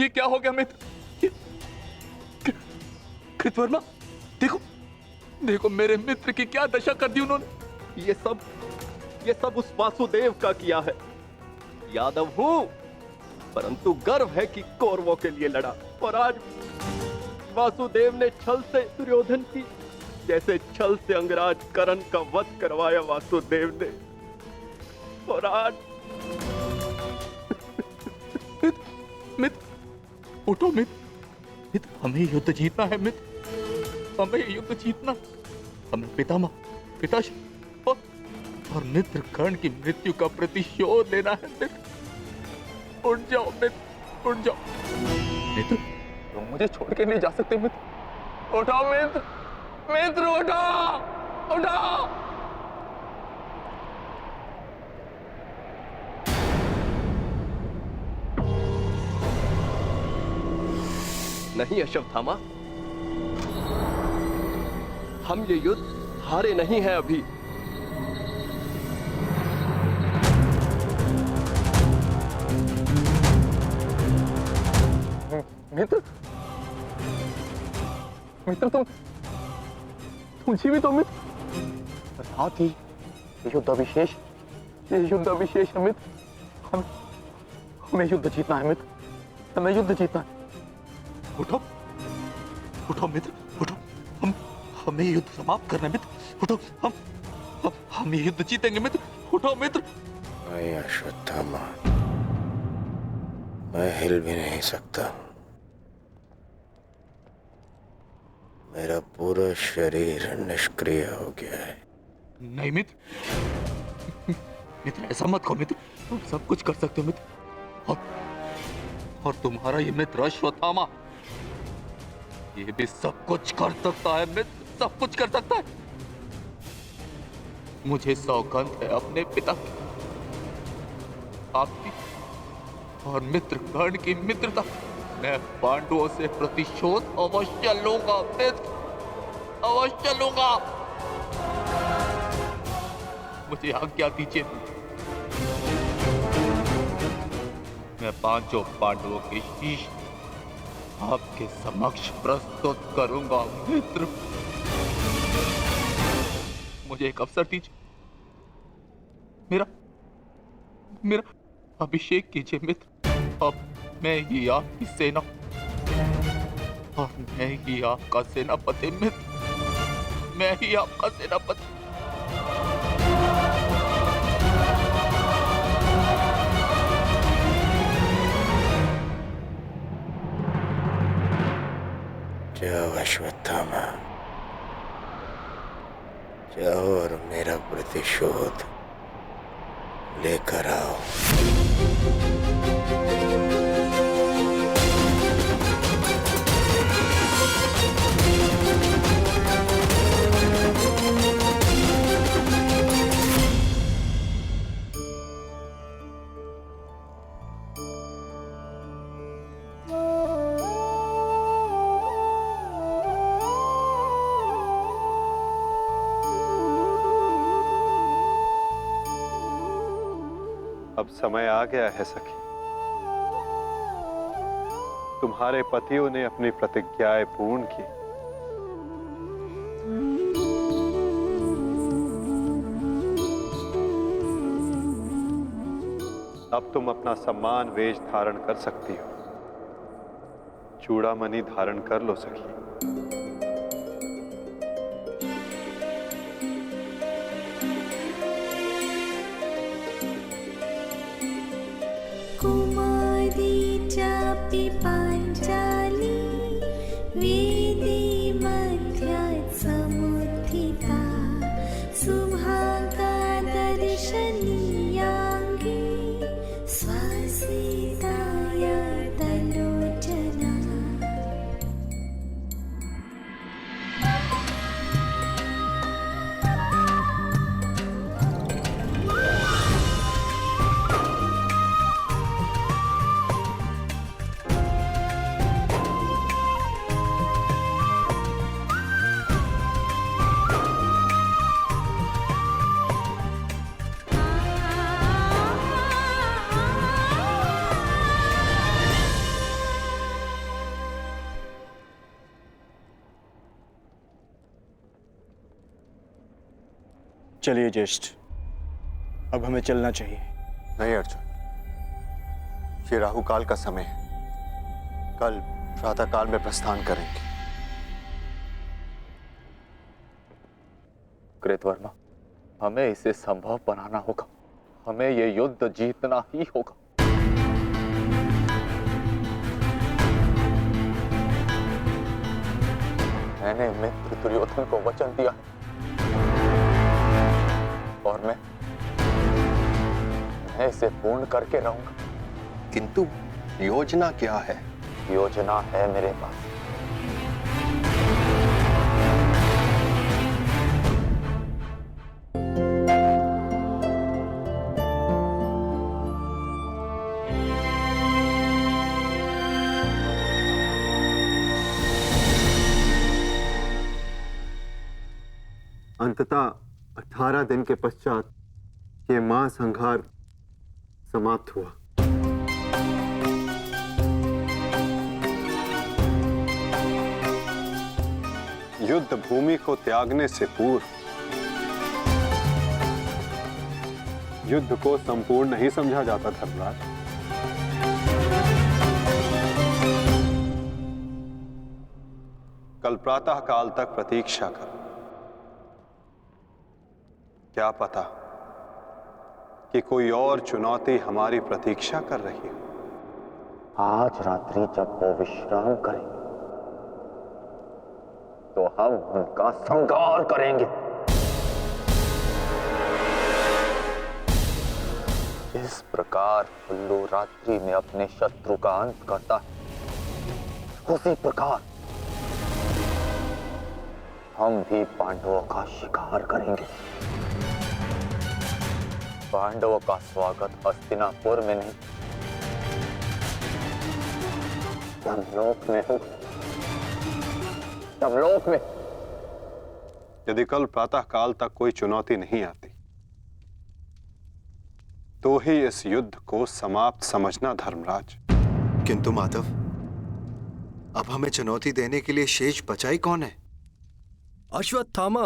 क्या हो गया मित्र? कृतवर्मा, देखो देखो मेरे मित्र की क्या दशा कर दी उन्होंने। ये सब उस वासुदेव का किया है। यादव हूं, परंतु गर्व है कि कौरवों के लिए लड़ा। और आज वासुदेव ने छल से दुर्योधन की, जैसे छल से अंगराज कर्ण का वध करवाया वासुदेव ने। और आज मित्र उठो मित्र, हमें युद्ध जीतना है मित्र, हमें युद्ध जीतना, हमें पिताश्री और मित्र कर्ण की मृत्यु का प्रतिशोध लेना है मित्र। उठ जाओ मित्र, उठ जाओ मित्र, तुम मुझे छोड़ के नहीं जा सकते मित्र। उठो मित्र, मित्र उठो, उठो। नहीं अश्वत्थामा, हम ये युद्ध हारे नहीं हैं अभी। मित्र, मित्र तुम जीवित हो मित्र। साथ ही युद्ध अभिशेष है मित्र। हमें युद्ध जीतना है मित्र, हमें युद्ध जीतना है। उठो उठो मित्र, उठो, हमें युद्ध समाप्त करना है मित्र। उठो, हम ये युद्ध जीतेंगे मित्र। उठो मित्र। नहीं अश्वत्थामा, मैं हिल भी नहीं सकता। मेरा पूरा शरीर निष्क्रिय हो गया है। नहीं मित्र, मित्र ऐसा मत कहो मित्र, तुम सब कुछ कर सकते हो मित्र। और तुम्हारा ये मित्र अश्वत्थामा, ये भी सब कुछ कर सकता है मित्र, सब कुछ कर सकता है। मुझे सौगंध है अपने पिता की, आपकी और मित्र कर्ण की मित्रता। मैं पांडवों से प्रतिशोध अवश्य लूंगा मित्र, अवश्य लूंगा। मुझे आज्ञा दीजिए, मैं पांचों पांडवों के शीश आपके समक्ष प्रस्तुत करूंगा मित्र। मुझे एक अवसर दीजिए, मेरा अभिषेक कीजिए मित्र। अब मैं ही आपकी सेना और मैं ही आपका सेनापति मित्र, मैं ही आपका सेनापति। जाओ अश्वत्थामा, जाओ और मेरा प्रतिशोध लेकर आओ। अब समय आ गया है सखी, तुम्हारे पतियों ने अपनी प्रतिज्ञाएं पूर्ण की। अब तुम अपना सम्मान वेश धारण कर सकती हो। चूड़ामणि धारण कर लो सखी। पांचाली वेदी मध्यात् समुत्थिता सुभागा दर्शनीयाङ्गी स्वसिताय तलोचना। चलिए ज्येष्ठ, अब हमें चलना चाहिए। नहीं अर्जुन, ये राहुकाल का समय है। कल प्रातःकाल में प्रस्थान करेंगे। कृतवर्मा, हमें इसे संभव बनाना होगा। हमें ये युद्ध जीतना ही होगा। मैंने मित्र दुर्योधन को वचन दिया है और मैं इसे पूर्ण करके रहूंगा। किंतु योजना क्या है? योजना है मेरे पास। अंततः 18 दिन के पश्चात ये महासंहार समाप्त हुआ। युद्ध भूमि को त्यागने से पूर्व युद्ध को संपूर्ण नहीं समझा जाता धर्मराज। कल प्रातः काल तक प्रतीक्षा कर। क्या पता कि कोई और चुनौती हमारी प्रतीक्षा कर रही हो। आज रात्रि जब वो विश्राम करेंगे तो हम उनका संहार करेंगे। जिस प्रकार उल्लू रात्रि में अपने शत्रु का अंत करता है, उसी प्रकार हम भी पांडवों का शिकार करेंगे। पांडवों का स्वागत हस्तिनापुर में नहीं, यमलोक में होगा। यमलोक में। यदि कल प्रातः काल तक कोई चुनौती नहीं आती तो ही इस युद्ध को समाप्त समझना धर्मराज। किंतु माधव, अब हमें चुनौती देने के लिए शेष बचा ही कौन है? अश्वत्थामा।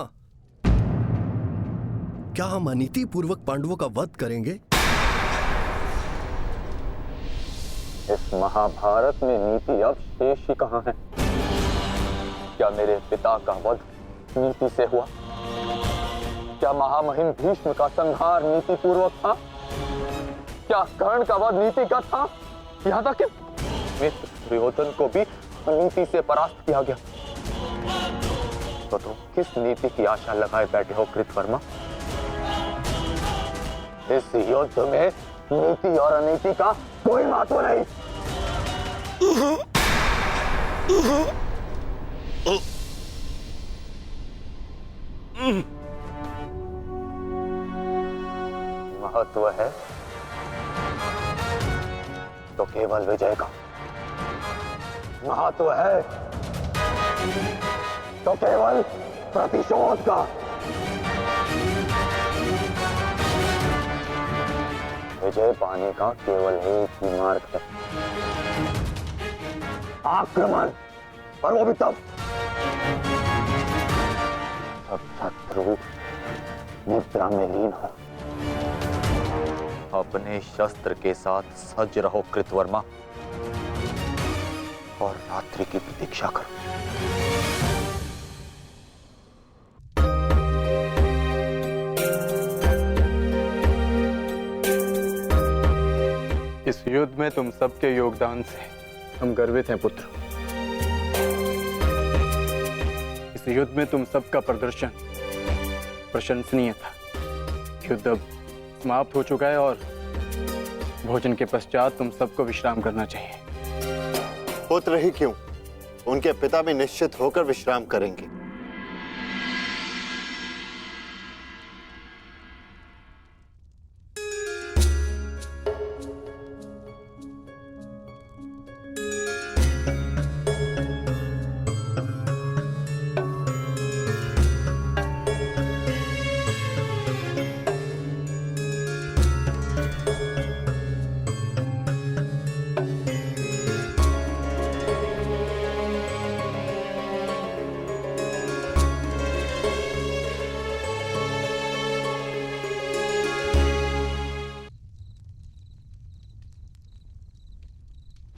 क्या हम अनीति पूर्वक पांडवों का वध करेंगे? इस महाभारत में नीति अब शेष ही कहां है? क्या मेरे पिता का वध नीति से हुआ? क्या महामहिम भीष्म का संहार नीति पूर्वक था? क्या कर्ण का वध नीति का था? यहाँ तक कि मित्र दुर्योधन को भी नीति से परास्त किया गया। तो तुम किस नीति की आशा लगाए बैठे हो कृतवर्मा? इस युद्ध में नीति और अनीति का कोई महत्व नहीं। महत्व है तो केवल विजय का। महत्व है तो केवल प्रतिशोध का। विजय पाने का केवल एक ही मार्ग है, आक्रमण। और वो भी तब जब शत्रु निद्रा में लीन हो। अपने शस्त्र के साथ सज्ज रहो कृतवर्मा और रात्रि की प्रतीक्षा करो। इस युद्ध में तुम सबके योगदान से हम गर्वित हैं पुत्र। इस युद्ध में तुम सबका प्रदर्शन प्रशंसनीय था। युद्ध अब समाप्त हो चुका है और भोजन के पश्चात तुम सबको विश्राम करना चाहिए। पुत्र ही क्यों, उनके पिता भी निश्चित होकर विश्राम करेंगे।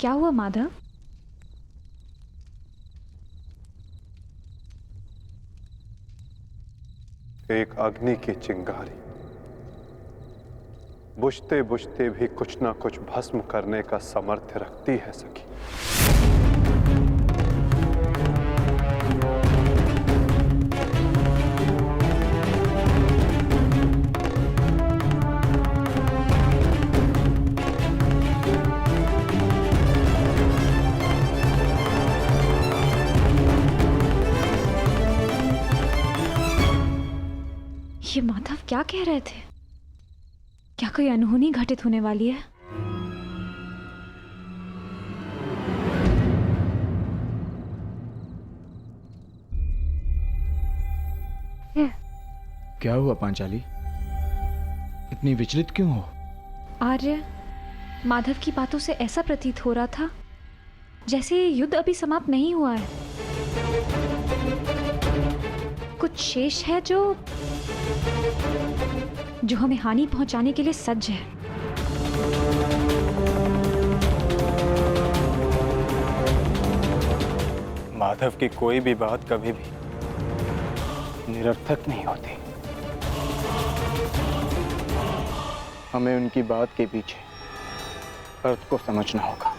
क्या हुआ माधव? एक अग्नि की चिंगारी बुझते बुझते भी कुछ ना कुछ भस्म करने का सामर्थ्य रखती है सखी। ये माधव क्या कह रहे थे? क्या कोई अनहोनी घटित होने वाली है? क्या हुआ पांचाली? इतनी विचलित क्यों हो? आर्य, माधव की बातों से ऐसा प्रतीत हो रहा था जैसे ये युद्ध अभी समाप्त नहीं हुआ है। कुछ शेष है जो हमें हानि पहुंचाने के लिए सज्ज है। माधव की कोई भी बात कभी भी निरर्थक नहीं होती। हमें उनकी बात के पीछे अर्थ को समझना होगा।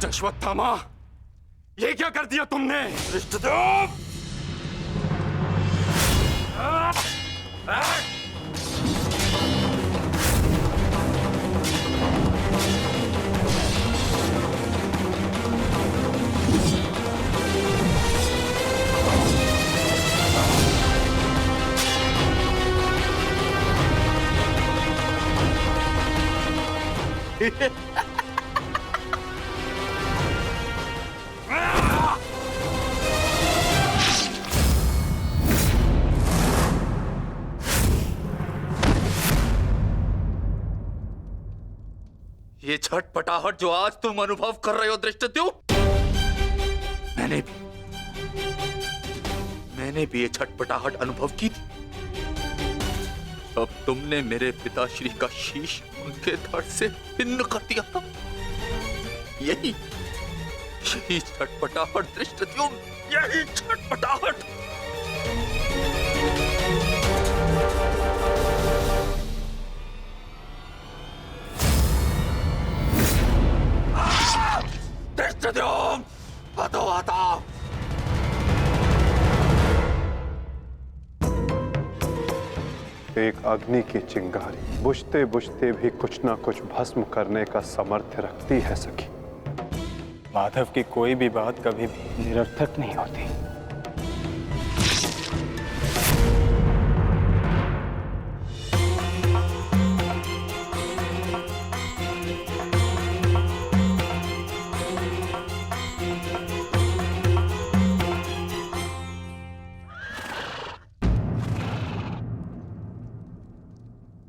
अश्वत्थामा, ये क्या कर दिया तुमने? धृष्टद्युम्न! ये छटपटाहट जो आज तुम अनुभव कर रहे हो धृष्टद्युम्न, मैंने भी ये छटपटाहट अनुभव की थी। अब तुमने मेरे पिताश्री का शीश उनके धड़ से भिन्न कर दिया था। यही छटपटाहट धृष्टद्युम्न, यही छटपटाहट। धृष्टद्युम्न, हटो हटाओ। एक अग्नि की चिंगारी बुझते बुझते भी कुछ ना कुछ भस्म करने का सामर्थ्य रखती है सखी। माधव की कोई भी बात कभी भी निरर्थक नहीं होती।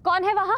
कौन है वहां?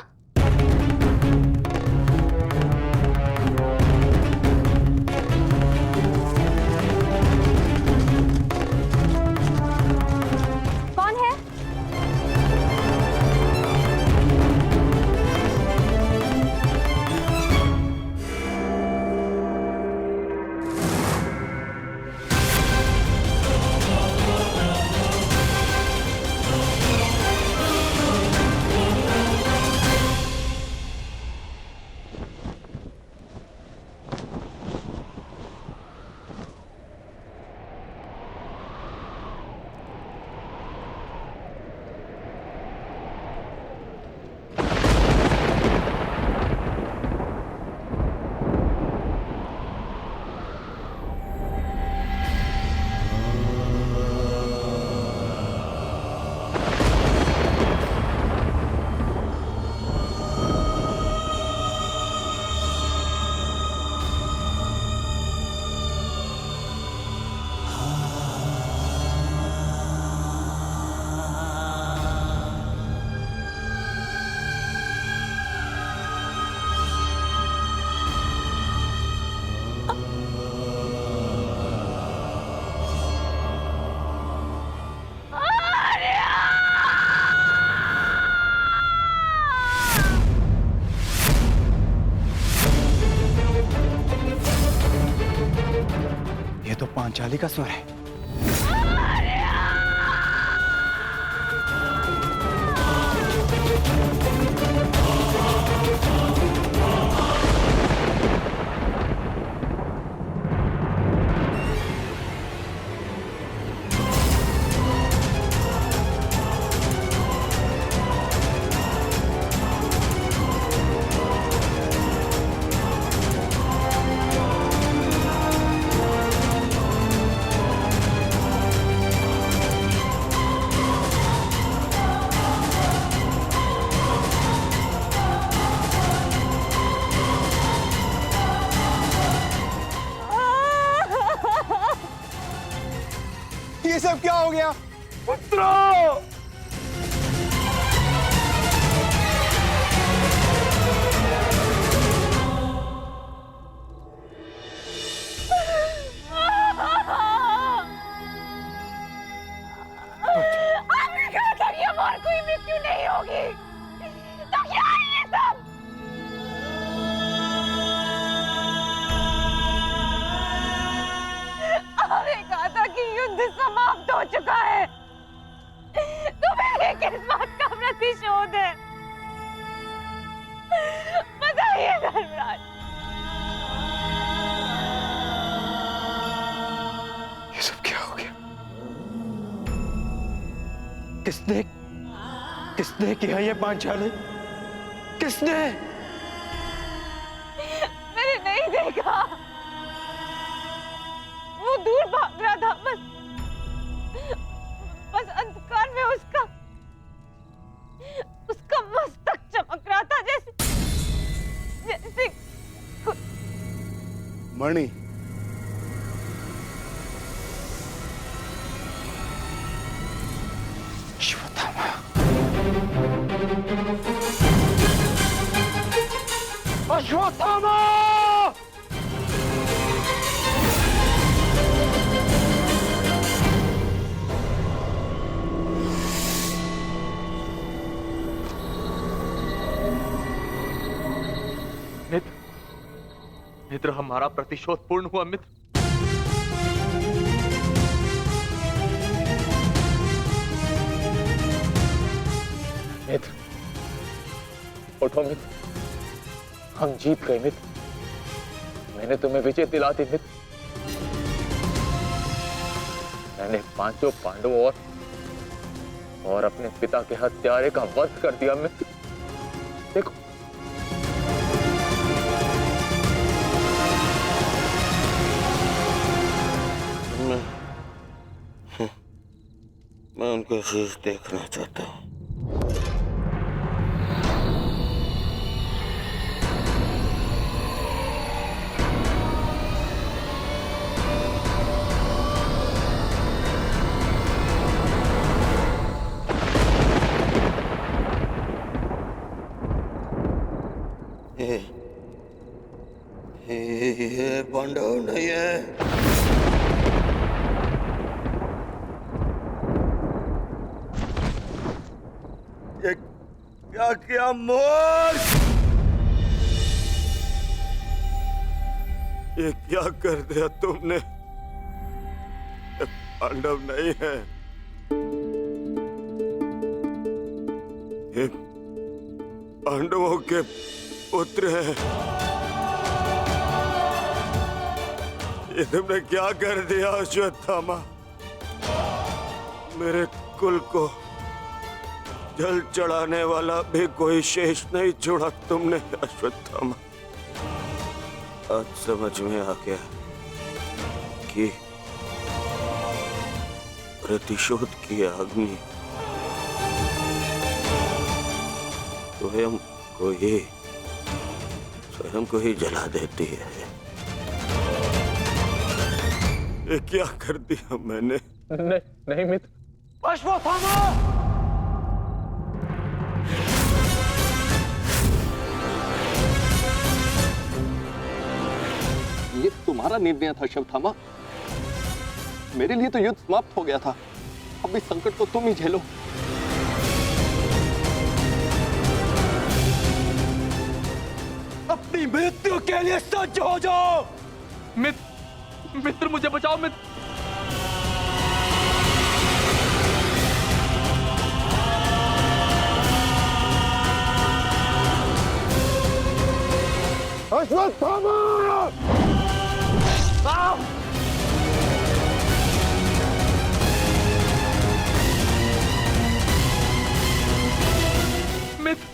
ये तो पांचाली का स्वर है। ये सब क्या हो गया? पुत्रों! आपने कहा था ये और कोई मृत्यु नहीं होगी, तो क्या है ये सब? आपने कहा था कि युद्ध समाप्त हो चुका है, तो मेरे किस बात का प्रतिशोध है? बताइए धर्मराज। ये सब क्या हो गया? किसने किया ये पांचाली? किसने? मैंने नहीं देखा, वो दूर भाग रहा था, बस अंधकार में उसका मस्तक चमक रहा था, जैसे मणि, अश्वत्थामा। अश्वत्थामा! मित्र, हमारा प्रतिशोध पूर्ण हुआ मित्र। मित्र, उठो मित्र, हम जीत गए मित्र। मैंने तुम्हें विजय दिला दी मित्र। मैंने पांचों पांडवों और अपने पिता के हत्यारे का वध कर दिया मित्र। देखो, मैं उनका शीश देखना चाहता हूँ। ये पांडव नहीं है। ये क्या किया मूर्ख? ये क्या कर दिया तुमने? ये पांडव नहीं है, ये पांडवों के पुत्र हैं। ये तुमने क्या कर दिया अश्वत्थामा? मेरे कुल को जल चढ़ाने वाला भी कोई शेष नहीं छोड़ा तुमने अश्वत्थामा। आज समझ में आ गया कि प्रतिशोध की अग्नि स्वयं को ही जला देती है। ये क्या कर दिया मैंने? नहीं मित्र। अश्वत्थामा! ये तुम्हारा निर्णय था अश्वत्थामा। मेरे लिए तो युद्ध समाप्त हो गया था। अब इस संकट को तुम ही झेलो। अपनी मृत्यु के लिए सज्ज हो जाओ। मित्र मुझे बचाओ मित्र। अश्वत्थामा! मित्र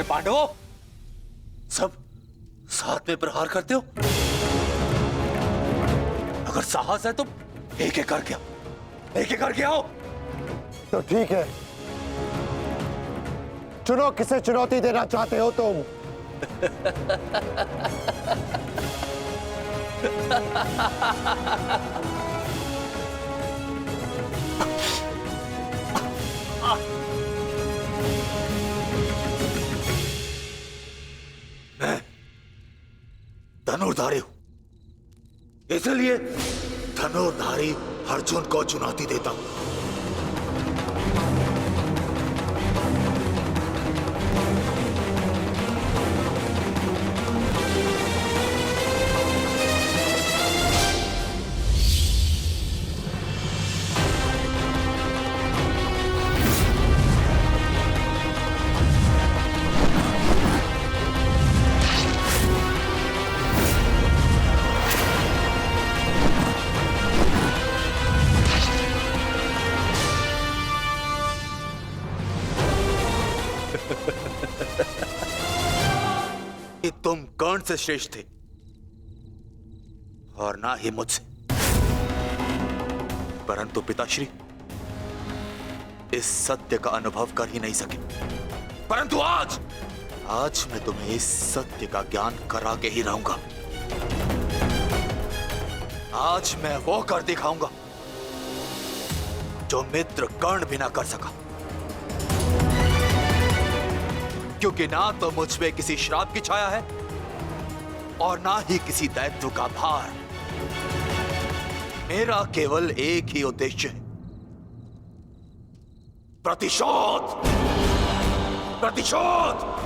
पांडवों, सब साथ में प्रहार करते हो? अगर साहस है तो एक एक करके आओ। तो ठीक है, चुनो किसे चुनौती देना चाहते हो तुम। मैं धनुर्धारी हूं, इसलिए धनुर्धारी अर्जुन को चुनौती देता हूं। कि तुम कर्ण से श्रेष्ठ थे और ना ही मुझसे, परंतु पिताश्री इस सत्य का अनुभव कर ही नहीं सके। परंतु आज मैं तुम्हें इस सत्य का ज्ञान करा के ही रहूंगा। आज मैं वो कर दिखाऊंगा जो मित्र कर्ण भी ना कर सका, क्योंकि ना तो मुझ पे किसी श्राप की छाया है और ना ही किसी दैत्य का भार। मेरा केवल एक ही उद्देश्य है, प्रतिशोध। प्रतिशोध।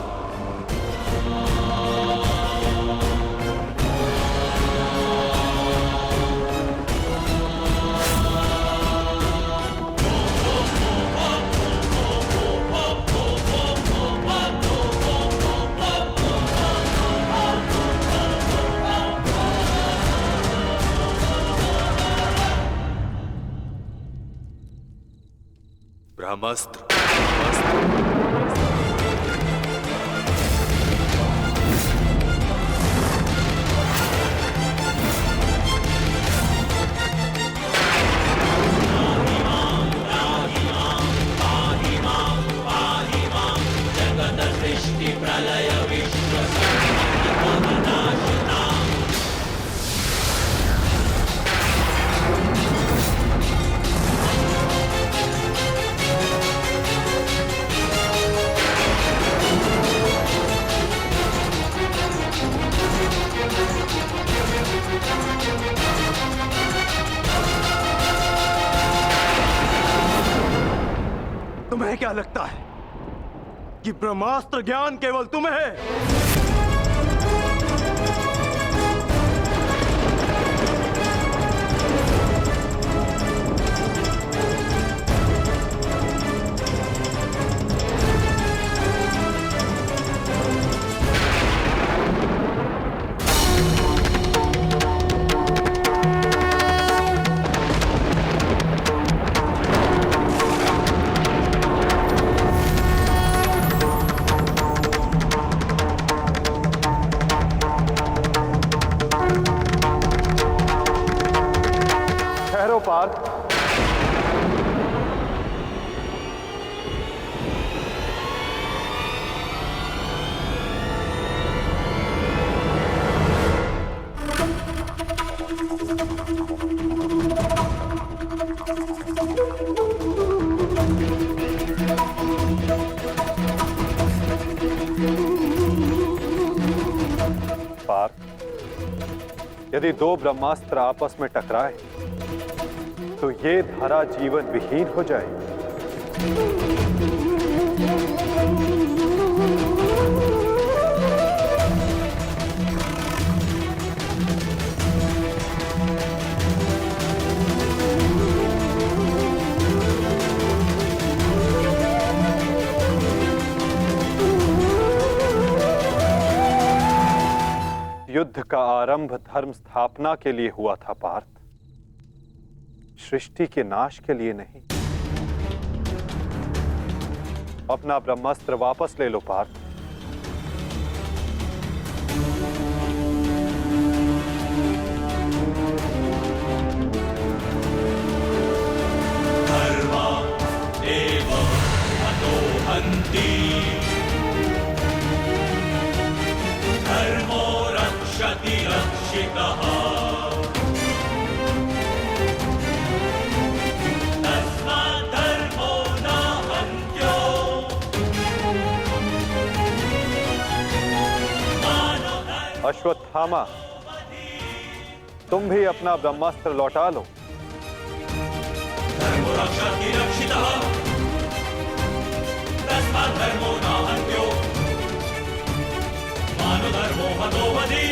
ब्रह्मास्त्र। तुम्हें क्या लगता है कि ब्रह्मास्त्र ज्ञान केवल तुम्हें है? पार्थ, यदि दो ब्रह्मास्त्र आपस में टकराए तो ये धारा जीवन विहीन हो जाएगी। युद्ध का आरंभ धर्म स्थापना के लिए हुआ था पार्थ, सृष्टि के नाश के लिए नहीं। अपना ब्रह्मास्त्र वापस ले लो पार्थ। धर्मा एव हतो हन्ति, धर्मो रक्षति रक्षितः। अश्वत्थामा, तुम भी अपना ब्रह्मास्त्र लौटा लो। धर्मो रक्षति रक्षितः, तस्मात् धर्मो न हन्त्यो, मानो धर्मो हतो वधि।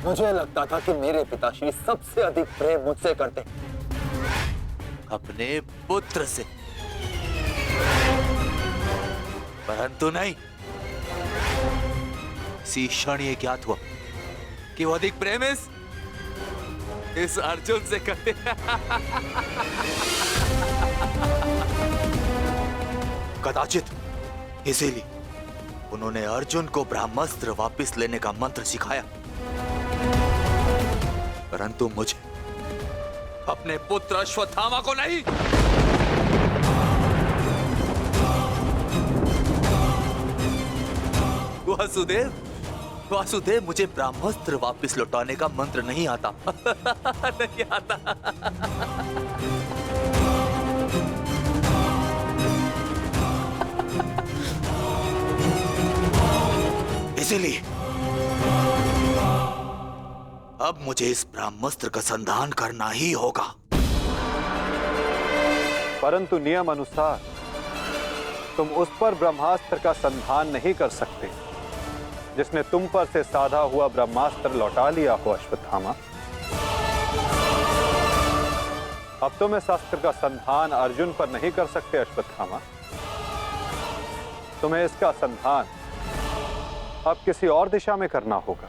मुझे लगता था कि मेरे पिताश्री सबसे अधिक प्रेम मुझसे करते, अपने पुत्र से, परंतु नहीं। इसी क्षण ये ज्ञात हुआ कि वो अधिक प्रेम इस अर्जुन से करते। कदाचित इसीलिए उन्होंने अर्जुन को ब्रह्मास्त्र वापस लेने का मंत्र सिखाया, परंतु मुझे, अपने पुत्र अश्वत्थामा को नहीं। वासुदेव, मुझे ब्रह्मास्त्र वापस लौटाने का मंत्र नहीं आता। नहीं आता। इसीलिए अब मुझे इस ब्रह्मास्त्र का संधान करना ही होगा। परंतु नियम अनुसार तुम उस पर ब्रह्मास्त्र का संधान नहीं कर सकते जिसने तुम पर से साधा हुआ ब्रह्मास्त्र लौटा लिया हो अश्वत्थामा। अब तुम इस अस्त्र का संधान अर्जुन पर नहीं कर सकते अश्वत्थामा। तुम्हें इसका संधान अब किसी और दिशा में करना होगा।